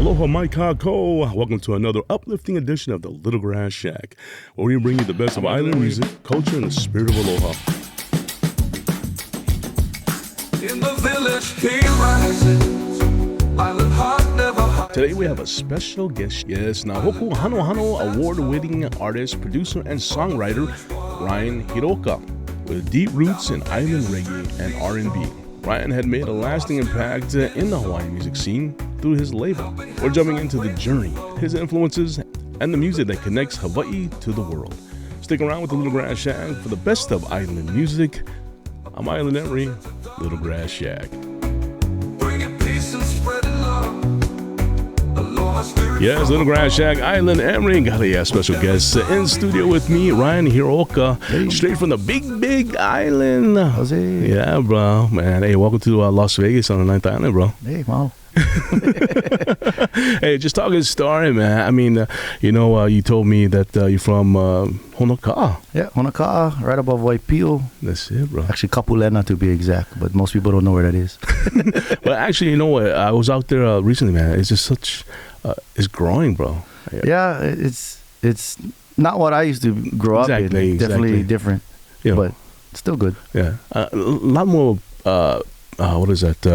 Aloha Mai Kako. Welcome to another uplifting edition of the Little Grass Shack, where we bring you the best of island music, culture, and the spirit of aloha. In the village, he rises. Island heart never hides. Today we have a special guest. Yes, Nahoku Hano Hano award-winning artist, producer, and songwriter Ryan Hiraoka, with deep roots in island reggae and R&B. Ryan had made a lasting impact in the Hawaiian music scene through his label. We're jumping into the journey, his influences, and the music that connects Hawaii to the world. Stick around with the Little Grass Shack for the best of island music. I'm Island Emory, Little Grass Shack. Bringing peace and spreading love. Aloha spirit. Yes, Little Grass Shack, Island Emory. Got a special guest in studio with me, Ryan Hiraoka, straight from the big island. Jose. Yeah, bro, man. Hey, welcome to Las Vegas on the 9th Island, bro. Hey, wow. Hey, just talking story, man. I mean, you told me that you're from Honoka'a. Yeah, Honoka'a, right above Waipio. That's it, bro. Actually, Kapulena to be exact, but most people don't know where that is. But actually, you know what? I was out there recently, man. It's just such, it's growing, bro. Yeah, it's not what I used to grow up in. Definitely different, but still good. Yeah, a lot more. What is that?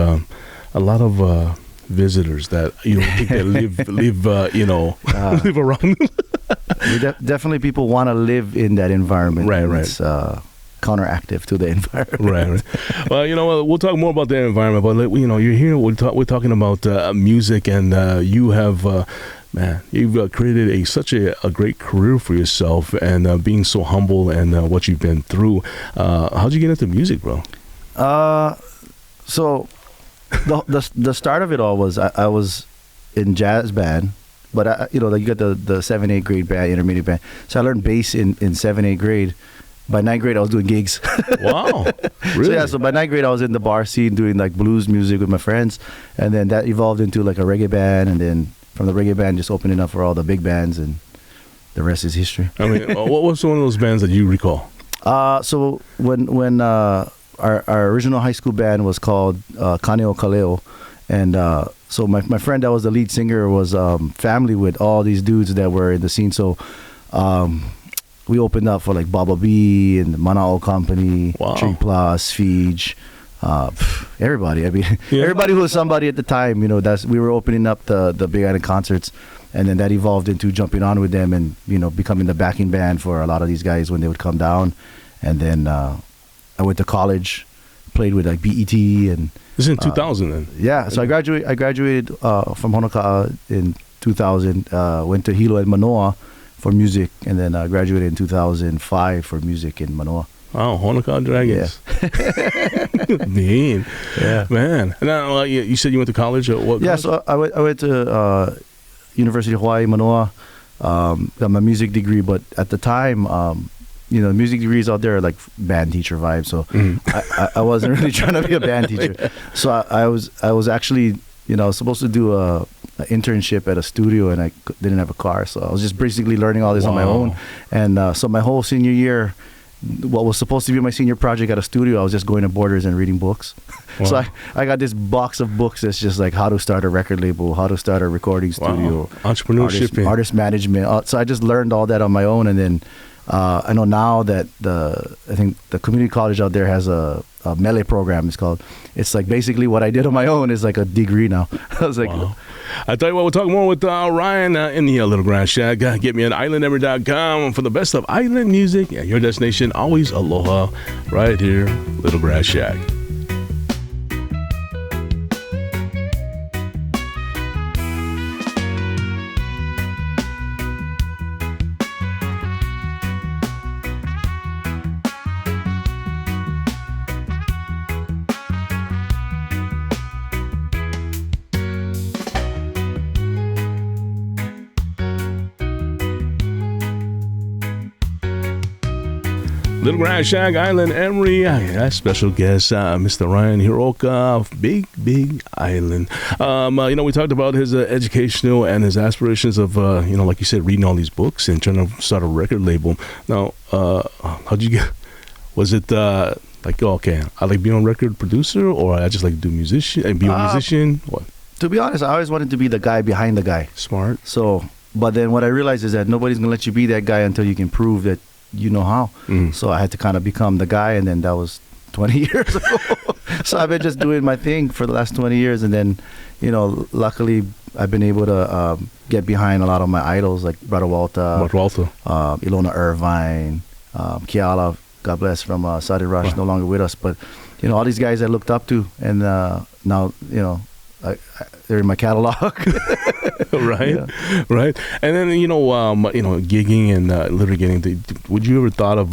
A lot of visitors that you don't think they live live around. Definitely, people want to live in that environment. Right. It's counteractive to the environment. Right. Well, you know what? We'll talk more about the environment, but you're here. We're talking about music, and you have. Man, you've created such a great career for yourself, and being so humble and what you've been through. How'd you get into music, bro? So the start of it all was I was in jazz band, but you got the 7th, 8th grade band, intermediate band. So I learned bass in 7th, 8th grade. By 9th grade, I was doing gigs. Wow, really? So by 9th grade, I was in the bar scene doing like blues music with my friends, and then that evolved into like a reggae band, and then from the reggae band, just opening up for all the big bands, and the rest is history. I mean, what was one of those bands that you recall? So when our original high school band was called Kaneo Kaleo, and so my friend that was the lead singer was family with all these dudes that were in the scene. So we opened up for like Baba B and the Mana'o Company, wow. Tree Plus, Feege, everybody. I mean, everybody who was somebody at the time. We were opening up the Big Island concerts, and then that evolved into jumping on with them and becoming the backing band for a lot of these guys when they would come down, and then. I went to college, played with like BET and. This is in 2000 then. Yeah, so I graduated from Honoka'a in 2000. Went to Hilo and Manoa for music, and then graduated in 2005 for music in Manoa. Wow, Honoka'a Dragons. Yeah. Mean. Yeah. Man. Now, you said you went to college? What college? So I went to University of Hawaii, Manoa. Got my music degree, but at the time. Music degrees out there are like band teacher vibes. So I wasn't really trying to be a band teacher. So I was actually, I was supposed to do an internship at a studio, and I didn't have a car. So I was just basically learning all this on my own. And so my whole senior year, what was supposed to be my senior project at a studio, I was just going to Borders and reading books. Wow. So I got this box of books that's just like how to start a record label, how to start a recording studio. Wow. Entrepreneurship. Artist management. So I just learned all that on my own, and then I know now that I think the community college out there has a Mele program. It's like basically what I did on my own is like a degree now. I was like, wow. I tell you what, we'll talk more with Ryan in the Little Grass Shack. Get me at islandemery.com for the best of island music. Yeah, your destination, always aloha, right here, Little Grass Shack. Little Grass Shack, Island Emory. That special guest, Mr. Ryan Hiraoka, Big Island. We talked about his educational and his aspirations of, like you said, reading all these books and trying to start a record label. Now, how'd you get? Was it like, okay, I like being a record producer, or I just like to do be a musician? What? To be honest, I always wanted to be the guy behind the guy. Smart. So, but then what I realized is that nobody's gonna let you be that guy until you can prove that you know how. So I had to kind of become the guy, and then that was 20 years ago. So I've been just doing my thing for the last 20 years, and then, luckily I've been able to get behind a lot of my idols like Brother Walter, Ilona Irvine, Kiala, God bless, from Saudi Rush, no longer with us, but all these guys I looked up to, and now they're in my catalog. Right. And then gigging and literally getting to. Would you ever thought of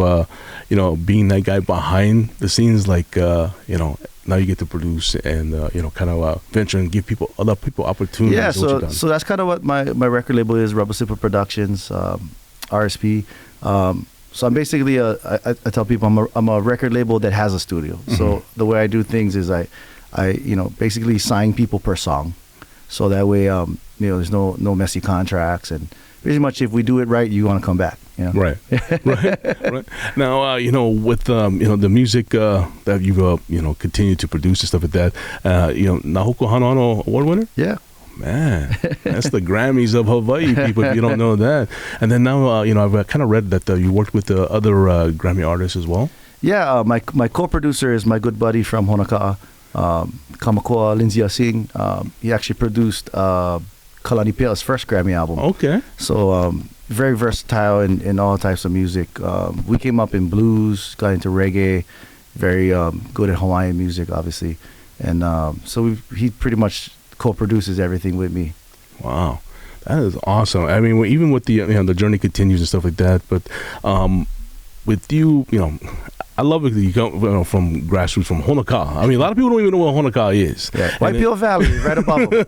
being that guy behind the scenes, like now you get to produce and kind of venture and give other people opportunities? Yeah, so that's kind of what my record label is, Rubber Slipper Productions, RSP. So I'm basically I tell people I'm a record label that has a studio. So the way I do things is I basically sign people per song. So that way, there's no messy contracts, and pretty much if we do it right, you want to come back. Right. Now, with the music that you've continued to produce and stuff like that, Nahoko Hanohano Award winner. Yeah. Man, that's the Grammys of Hawaii, people, if you don't know that. And then now, I've kind of read that you worked with other Grammy artists as well. Yeah, my co-producer is my good buddy from Honoka'a, Kamakoa Lindsay Singh. He actually produced Kalani Pea's first Grammy album. Okay. So very versatile in all types of music. We came up in blues, got into reggae, very good at Hawaiian music, obviously. And so he pretty much co-produces everything with me. Wow, that is awesome. I mean, even with the the journey continues and stuff like that, but with you, I love it that you come from grassroots, from Honoka'a. I mean, a lot of people don't even know what Honoka'a is. Yeah. Waipio Valley, right above them.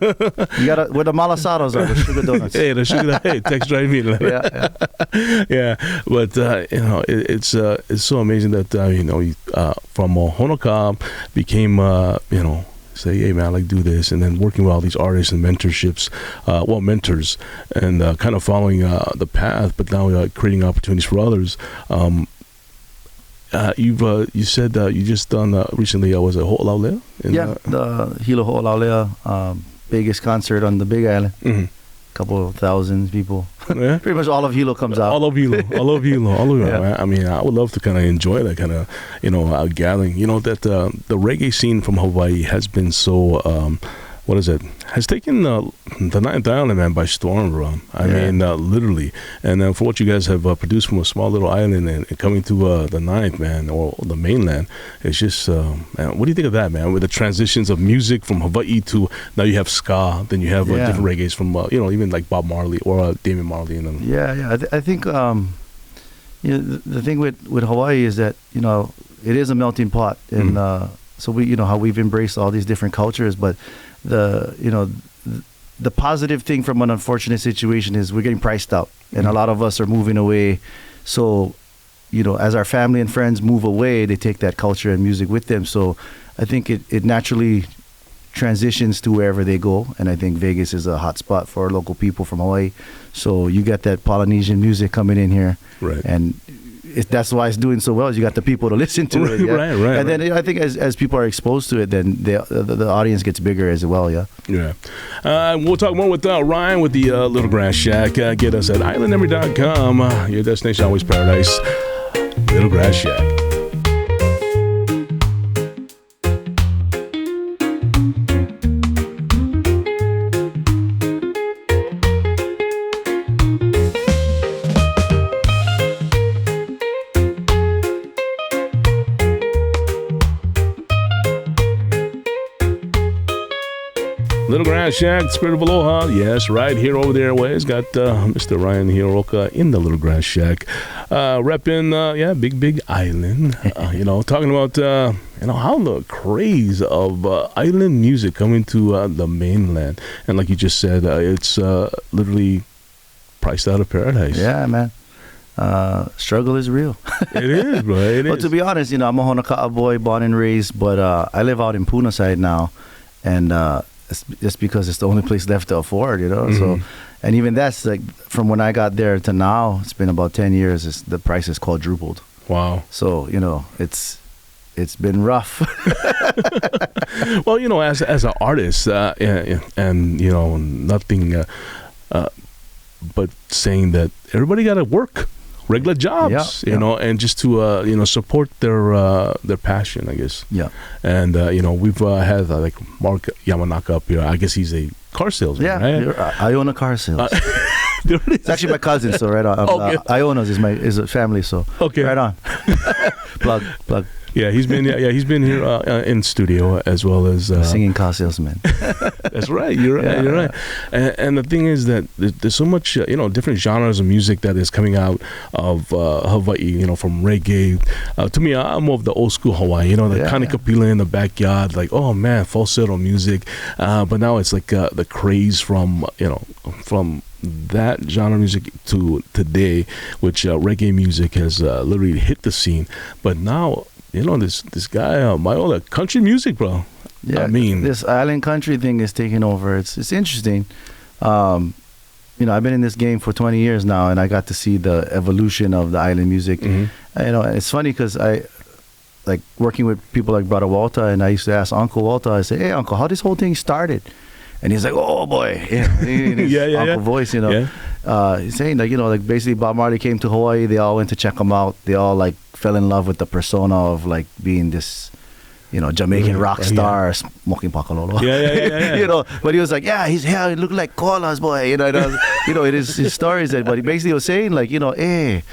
You got where the malasados are, the sugar donuts. Hey, the sugar. Hey, text drive me. Yeah. But it's so amazing that you from Honoka'a became say, hey man, I like do this, and then working with all these artists and mentorships, mentors, and kind of following the path, but now creating opportunities for others. You said you just done recently was it Ho'olaulea? The Hilo Ho'olaulea biggest concert on the Big Island. Couple of thousand people. Yeah. Pretty much all of Hilo comes out. All of Hilo. Yeah. I mean, I would love to kind of enjoy that kind of gathering. That the reggae scene from Hawaii has been so has taken the Ninth Island, man, by storm, bro. I mean, literally. And for what you guys have produced from a small little island and coming to the Ninth, man, or the mainland, it's just, man, what do you think of that, man? With the transitions of music from Hawaii to now you have ska, then you have different reggaes from, even like Bob Marley or Damian Marley and them. Yeah. I think, the thing with Hawaii is that, it is a melting pot. And so we, how we've embraced all these different cultures, but the positive thing from an unfortunate situation is we're getting priced out, and a lot of us are moving away. So, as our family and friends move away, they take that culture and music with them. So I think it naturally transitions to wherever they go, and I think Vegas is a hot spot for local people from Hawaii. So you got that Polynesian music coming in here, right? And that's why it's doing so well. Is you got the people to listen to it, yeah? Right. And then I think as people are exposed to it, then the audience gets bigger as well, yeah. We'll talk more with Ryan with the Little Grass Shack. Get us at islandemery.com. Your destination always paradise. Little Grass Shack. Little Grass Shack, Spirit of Aloha. Yes, right here over there. It's got Mr. Ryan Hiraoka in the Little Grass Shack. Repping, Big Island. Talking about, how the craze of island music coming to the mainland. And like you just said, it's literally priced out of paradise. Yeah, man. Struggle is real. It is, bro. It is. But to be honest, I'm a Honoka'a boy, born and raised, but I live out in Puna side now. And it's just because it's the only place left to afford, So, and even that's like from when I got there to now, it's been about 10 years. The price has quadrupled. Wow. So it's it's been rough. Well, as an artist, and nothing but saying that everybody got to work regular jobs, and just to support their passion, I guess. Yeah. And we've had like Mark Yamanaka up here. I guess he's a car salesman. Yeah, right? I own a car sales. It's actually my cousin, so right on. Okay. Iona's is a family, so Okay. right on. plug. Yeah, he's been here in studio as well as Singing car salesman. That's right. You're right. You're right. And the thing is that there's so much different genres of music that is coming out of Hawaii. From reggae. To me, I'm more of the old school Hawaii. The kind of kapila in the backyard, like, oh man, falsetto music. But now it's like the craze from that genre of music to today, which reggae music has literally hit the scene. But now, this guy, Maiola, country music, bro. Yeah, I mean, this island country thing is taking over. It's interesting. I've been in this game for 20 years now, and I got to see the evolution of the island music. Mm-hmm. It's funny because I like working with people like Brother Walter, and I used to ask Uncle Walter. I say, "Hey, Uncle, how this whole thing started?" And he's like, "Oh boy," in his uncle voice, he's saying like basically Bob Marley came to Hawaii. They all went to check him out. They all like fell in love with the persona of like being this, Jamaican rock star, smoking pakalolo. Yeah. But he was like, his hair looked like koalas, boy. It is his stories. But he basically was saying like, hey,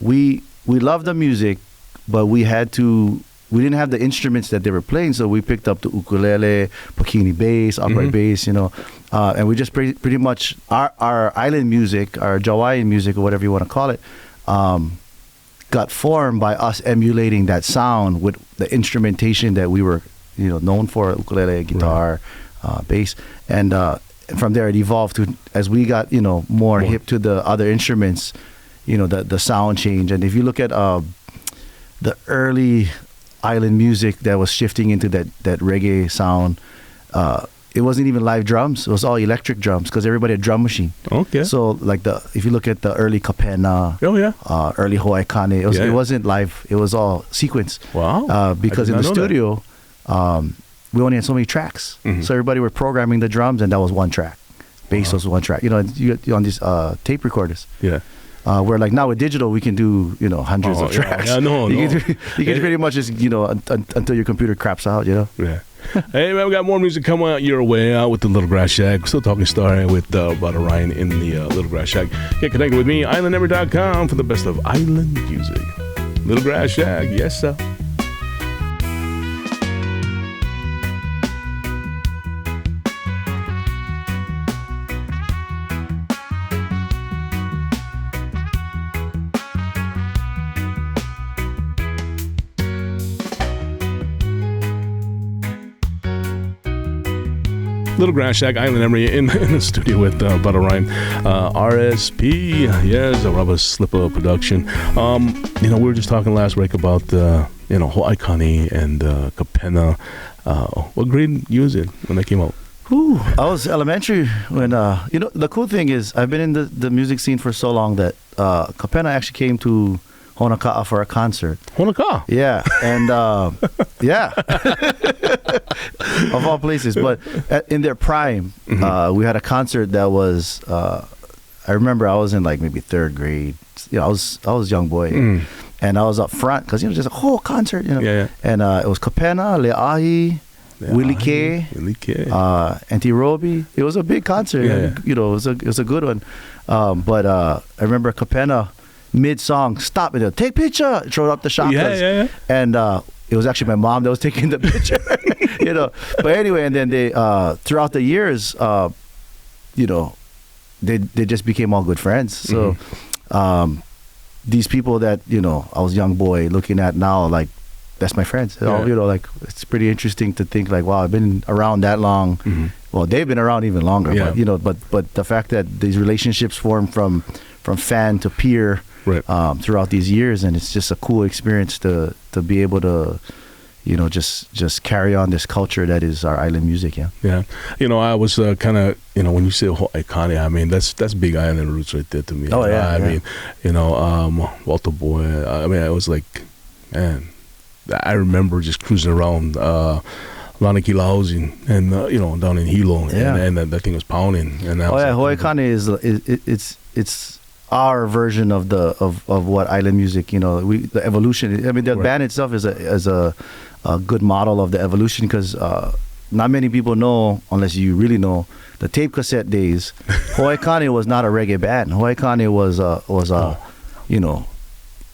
we love the music, but we didn't have the instruments that they were playing, so we picked up the ukulele, pakini bass, upright bass, and we just pretty much our island music, our Jawaiian music, or whatever you want to call it, got formed by us emulating that sound with the instrumentation that we were, known for: ukulele, guitar, bass, and from there it evolved to, as we got more hip to the other instruments, the sound change. And if you look at the early island music that was shifting into that reggae sound, it wasn't even live drums. It was all electric drums because everybody had a drum machine. Okay. So like if you look at the early kapena, early Hawaii kane, it wasn't live. It was all sequence. Wow. Because in the studio, we only had so many tracks. Mm-hmm. So everybody were programming the drums, and that was one track. Bass was one track. You get on these tape recorders. Yeah. Where like now with digital we can do hundreds of tracks. You can pretty much just until your computer craps out. Yeah. Hey man, we got more music coming out your way with the Little Grass Shack. We're still talking Star with Brother Ryan in the Little Grass Shack. Get connected with me, islandemery.com, for the best of island music. Little Grass Shack, yes sir. Little Grass Shack, Island Emory in the studio with Brother Ryan. RSP, yes, a Rubber Slipper production. We were just talking last week about Hawaii Kani and Kapena. What grade you was in when they came out? I was elementary when the cool thing is I've been in the music scene for so long that Kapena actually came to Honoka'a for a concert. Honoka'a? Yeah. And of all places. But in their prime, we had a concert that was, I remember I was in like maybe third grade. I was a young boy. And I was up front because, just a whole concert, And it was Kapena, Le'ahi, Willie K, Auntie Roby. It was a big concert. It was a good one. But I remember Kapena mid-song, stop it, take picture, throw up the shotguns. And it was actually my mom that was taking the picture, But anyway, and then they, throughout the years, they just became all good friends. So these people that, I was a young boy looking at now, like, that's my friends. Like, it's pretty interesting to think like, wow, I've been around that long. Well, they've been around even longer, but the fact that these relationships form from fan to peer, throughout these years, and it's just a cool experience to be able to just carry on this culture that is our island music. I was kind of when you say Hawaii, I mean that's Big Island roots right there to me. I mean Walter Boy, I mean I was like, man, I remember just cruising around Lanaki Laos and down in Hilo, and that thing was pounding. And I was Hawaii Kane it's our version of what island music. The evolution. I mean, the band itself is a good model of the evolution, because not many people know, unless you really know, the tape cassette days. Hawaii Kane was not a reggae band. Hawaii Kane was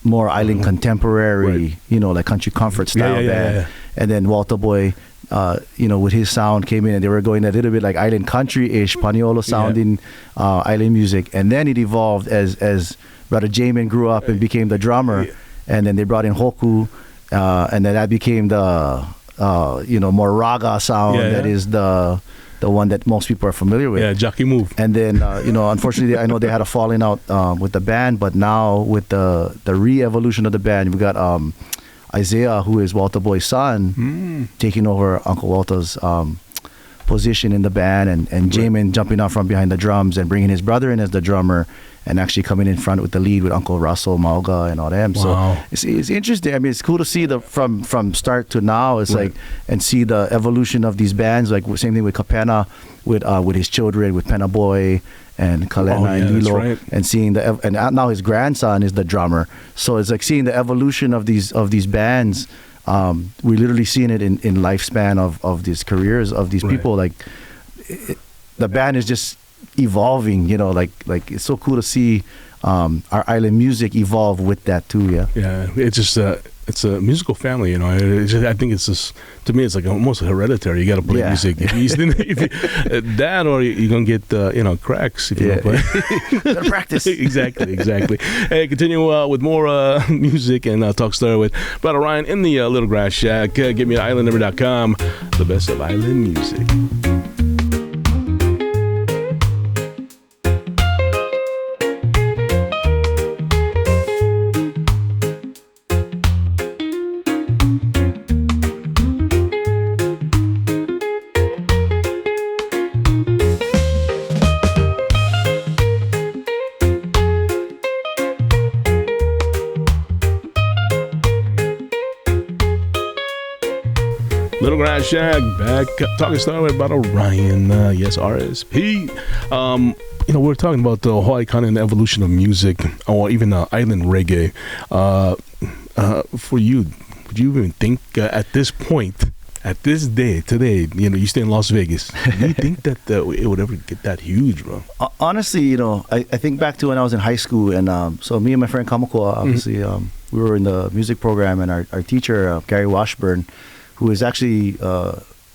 more island contemporary, like country comfort style band. Yeah. And then Walter Boy, with his sound came in, and they were going a little bit like island country-ish, Paniolo sounding island music. And then it evolved as Brother Jamin grew up and became the drummer, and then they brought in Hoku, and then that became the more raga sound that is the one that most people are familiar with. Yeah, jockey move. And then, unfortunately, I know they had a falling out with the band, but now with the re-evolution of the band, we got Isaiah, who is Walter Boy's son, taking over Uncle Walter's position in the band, and Jamin jumping out from behind the drums and bringing his brother in as the drummer, and actually coming in front with the lead with Uncle Russell, Mauga, and all them. Wow. So it's interesting. I mean, it's cool to see from start to now. It's like, and see the evolution of these bands. Like same thing with Kapena, with his children, with Pena Boy and Kalena and Lilo, and seeing and now his grandson is the drummer. So it's like seeing the evolution of these bands. We're literally seeing it in lifespan of these careers of these people. Like the band is just evolving, like it's so cool to see our island music evolve with that too. Yeah, it's just it's a musical family, I think it's just, to me, it's like almost hereditary. You got to play music. If that, or you're gonna get cracks if you don't play. Gotta practice. Exactly. Hey, continue with more music and talk story with Brother Ryan in the Little Grass Shack. Get me at islandnumber.com, the best of island music. Little Grass Shack back talking story with Brother Ryan. Yes, RSP. We're talking about the Hawaii Kane and the evolution of music, or even island reggae. For you, would you even think at this point, at this day, today, you stay in Las Vegas, do you think that it would ever get that huge, bro? Honestly, I think back to when I was in high school, and so me and my friend Kamakua, obviously, we were in the music program, and our teacher, Gary Washburn, who is actually,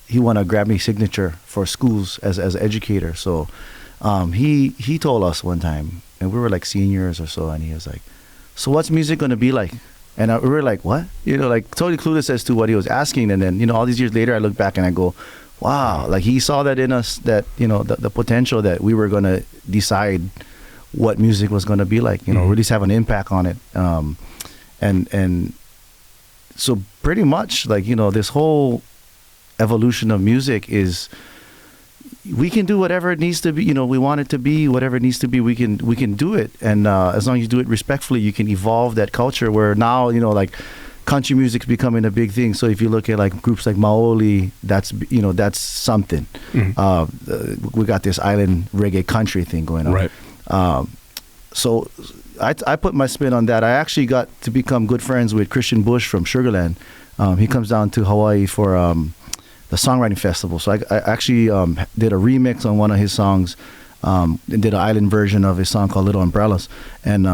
he won a Grammy signature for schools as an educator. So he told us one time, and we were like seniors or so, and he was like, so what's music going to be like? And we were like, what? Like totally clueless as to what he was asking. And then, all these years later, I look back and I go, wow, like he saw that in us, that, the potential that we were going to decide what music was going to be like, really have an impact on it. And so pretty much like, this whole evolution of music is, we can do whatever it needs to be, we want it to be, whatever it needs to be, we can do it. And as long as you do it respectfully, you can evolve that culture where now, like country music's becoming a big thing. So if you look at like groups like Maoli, that's something. We got this island reggae country thing going on. Right. So I put my spin on that. I actually got to become good friends with Christian Bush from Sugarland. He comes down to Hawaii for the songwriting festival. So I actually did a remix on one of his songs, and did an island version of his song called Little Umbrellas. And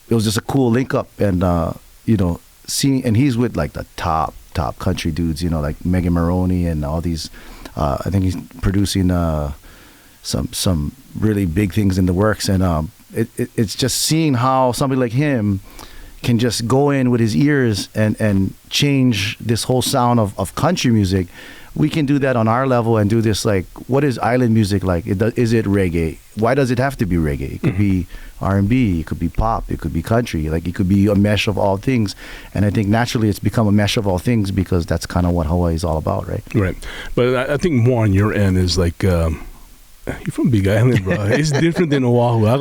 it was just a cool link up, and seeing, and he's with like the top country dudes, like Megan Maroney and all these. I think he's producing some really big things in the works, and it's just seeing how somebody like him can just go in with his ears and change this whole sound of country music. We can do that on our level and do this, like, what is island music like? Is it reggae? Why does it have to be reggae? It could be R&B, it could be pop, it could be country, like it could be a mesh of all things. And I think naturally it's become a mesh of all things because that's kind of what Hawaii is all about, right? Right. But I think more on your end is like, you're from Big Island, bro. It's different than Oahu. I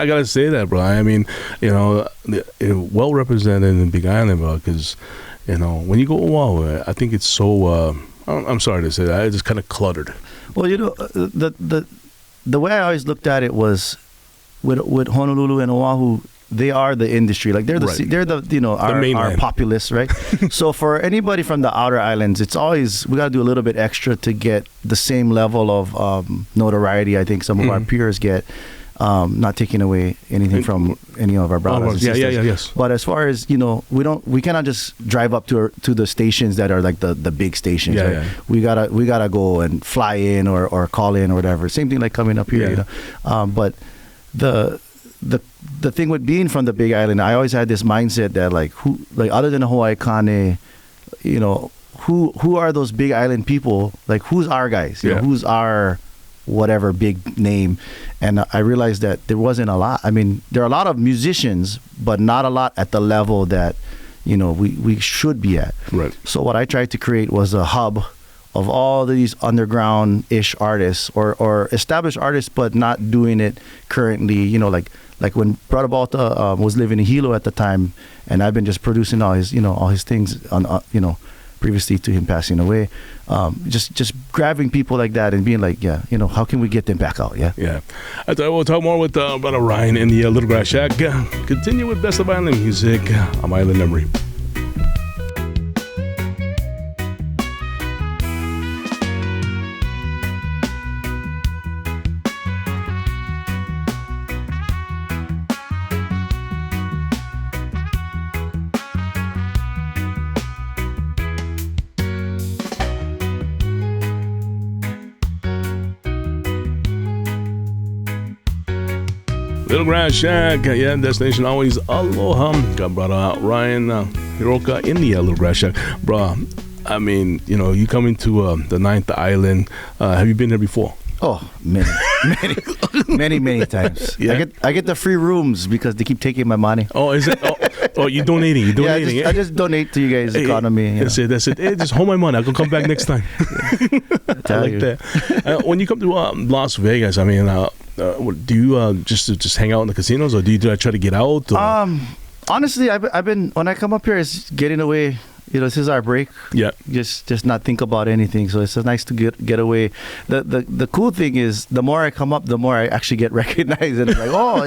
gotta say that, bro. I mean, well represented in Big Island, bro, because You know, when you go Oahu, I think it's so. I'm sorry to say that, it's just kind of cluttered. Well, you know, the way I always looked at it was with Honolulu and Oahu, they are the industry. Like they're the Right. they're the our mainland. populace, right? So for anybody from the outer islands, it's always we got to do a little bit extra to get the same level of notoriety. I think some of our peers get. Not taking away anything from any of our brothers and sisters. Yes. But as far as we cannot just drive up to the stations that are like the big stations. Yeah, right? yeah. We gotta go and fly in or call in or whatever. Same thing like coming up here. Yeah. You know, but the thing with being from the Big Island, I always had this mindset that like other than the Hawaii Kane, you know, who are those Big Island people? Like who's our guys? You know, who's our whatever big name? And I realized that there wasn't a lot. I mean, there are a lot of musicians, but not a lot at the level that, you know, we should be at. Right. So what I tried to create was a hub of all these underground-ish artists or established artists, but not doing it currently, you know, like when Brother Balta was living in Hilo at the time, and I've been just producing all his things on, you know, previously to him passing away, just grabbing people like that and being like, yeah, you know, how can we get them back out? Yeah. Yeah. I thought we'll talk more with Brother Ryan in the Little Grass Shack. Continue with Best of Island Music. I'm Island Emory. Little Grass Shack, yeah, destination always aloha. Got Brother Ryan Hiraoka in the Little Grass Shack. Bro, I mean, you know, you coming to the Ninth Island. Have you been there before? Oh, many times. Yeah. I get the free rooms because they keep taking my money. Oh, is it? Oh, you donating? You Yeah, donating? I just donate to you guys' economy. You That's know. it. That's it. Hey, just hold my money. I can come back next time. I Tell like you. that. When you come to Las Vegas, I mean, do you just hang out in the casinos, or do you try to get out? Or? Honestly, I've been when I come up here, it's getting away. You know, this is our break. Yeah. Just not think about anything. So it's so nice to get away. The cool thing is, the more I come up, the more I actually get recognized, and I'm like, oh,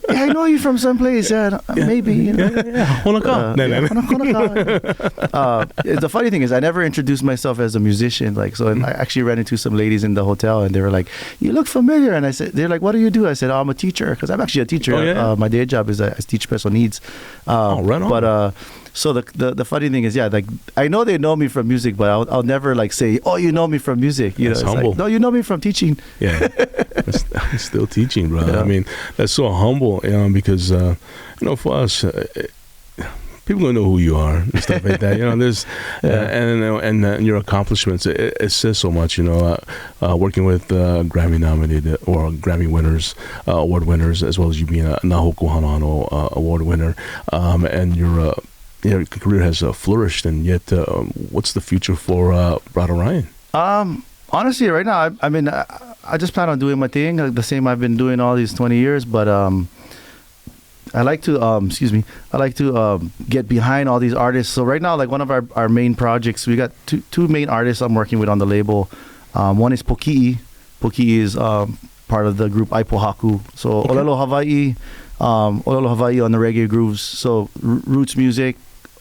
yeah, I know you from someplace. Yeah, maybe. You know. Honaka. The funny thing is, I never introduced myself as a musician. Like, so I actually ran into some ladies in the hotel, and they were like, "You look familiar." And I said, "They're like, what do you do?" I said, "Oh, I'm a teacher," because I'm actually a teacher. Oh, yeah. My day job is I teach special needs. Right on. But so the funny thing is, yeah, like I know they know me from music, but I'll never like say, "Oh, you know me from music." You That's know, it's humble. like, no, you know me from teaching. Yeah, I'm still teaching, bro. Yeah. I mean, that's so humble, you know, because you know, for us, people gonna know who you are and stuff like that. You know, there's and your accomplishments. It says so much. You know, working with Grammy nominated or Grammy winners, award winners, as well as you being a Nahoku Hanano award winner, and your career has flourished. And yet, what's the future for Brother Ryan? Honestly, right now, I mean, I just plan on doing my thing, like the same I've been doing all these 20 years. But I like to, get behind all these artists. So right now, like one of our main projects, we got two main artists I'm working with on the label. One is Poki'i. Poki'i is part of the group Aipohaku. So Okay. Olelo Hawaii on the reggae grooves. So roots music,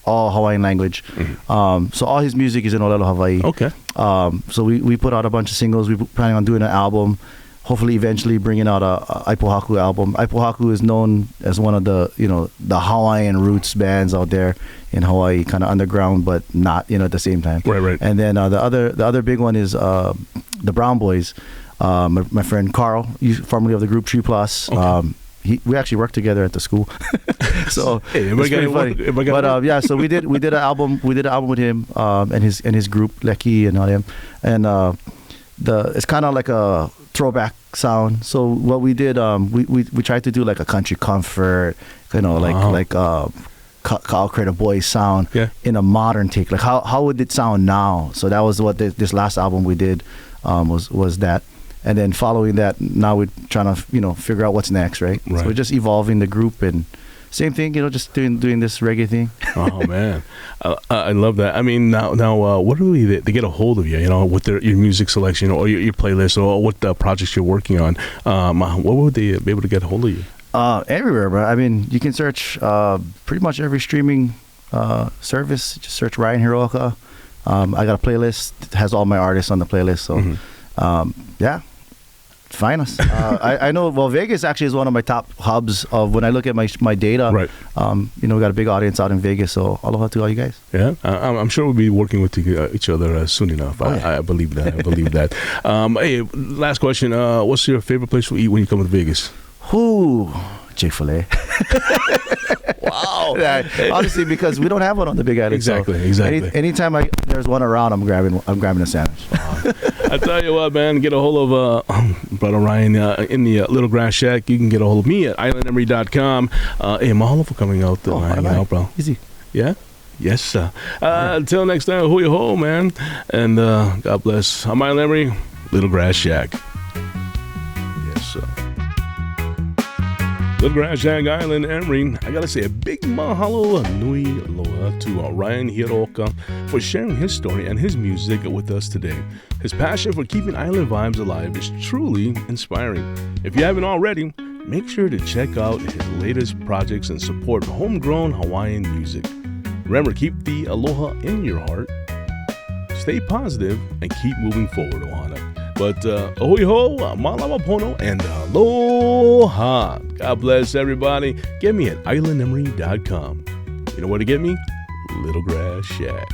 all Hawaiian language. So all his music is in Olelo Hawaii. Okay. So we put out a bunch of singles. We're planning on doing an album. Hopefully, eventually bringing out a Aipohaku album. Aipohaku is known as one of the the Hawaiian roots bands out there in Hawaii, kind of underground, but not at the same time. Right. And then the other big one is the Brown Boys. My friend Carl, formerly of the group Tree Plus. Okay. We actually worked together at the school, so Hey, it's pretty funny. But yeah, so we did an album with him and his group Leki and all them, and it's kind of like a throwback sound. So what we did, we tried to do like a country comfort, like Kyle Crater Boys sound in a modern take. Like how would it sound now? So that was what this last album we did was that. And then following that, now we're trying to figure out what's next, right? So we're just evolving the group and same thing, just doing this reggae thing. Oh man, I love that. I mean, now, what do they get a hold of you? With your music selection or your playlist or what projects you're working on? What would they be able to get a hold of you? Everywhere, bro. I mean, you can search pretty much every streaming service. Just search Ryan Hiraoka. I got a playlist that has all my artists on the playlist. So, yeah, find us. I know. Well, Vegas actually is one of my top hubs of when I look at my data. Right. We got a big audience out in Vegas. So aloha to all you guys. Yeah, I'm sure we'll be working with each other soon enough. I believe that. I believe that. Hey, last question. What's your favorite place to eat when you come to Vegas? Ooh, Chick-fil-A. Wow. Honestly, because we don't have one on the Big Island. Exactly. Anytime there's one around, I'm grabbing a sandwich. I tell you what, man, get a hold of Brother Ryan in the Little Grass Shack. You can get a hold of me at islandemery.com. Hey, mahalo for coming out, hanging out, bro. Easy. Yeah? Yes, sir. Until next time, hui ho, man. And God bless. I'm Island Emery, Little Grass Shack. Yes, sir. Little Grass Shack, Island Emery. I gotta say a big mahalo nui aloha to Ryan Hiraoka for sharing his story and his music with us today. His passion for keeping island vibes alive is truly inspiring. If you haven't already, make sure to check out his latest projects and support homegrown Hawaiian music. Remember, keep the aloha in your heart, stay positive, and keep moving forward, Ohana. But ahui ho, malama pono, and aloha. God bless everybody. Get me at islandemery.com. You know where to get me? Little Grass Shack.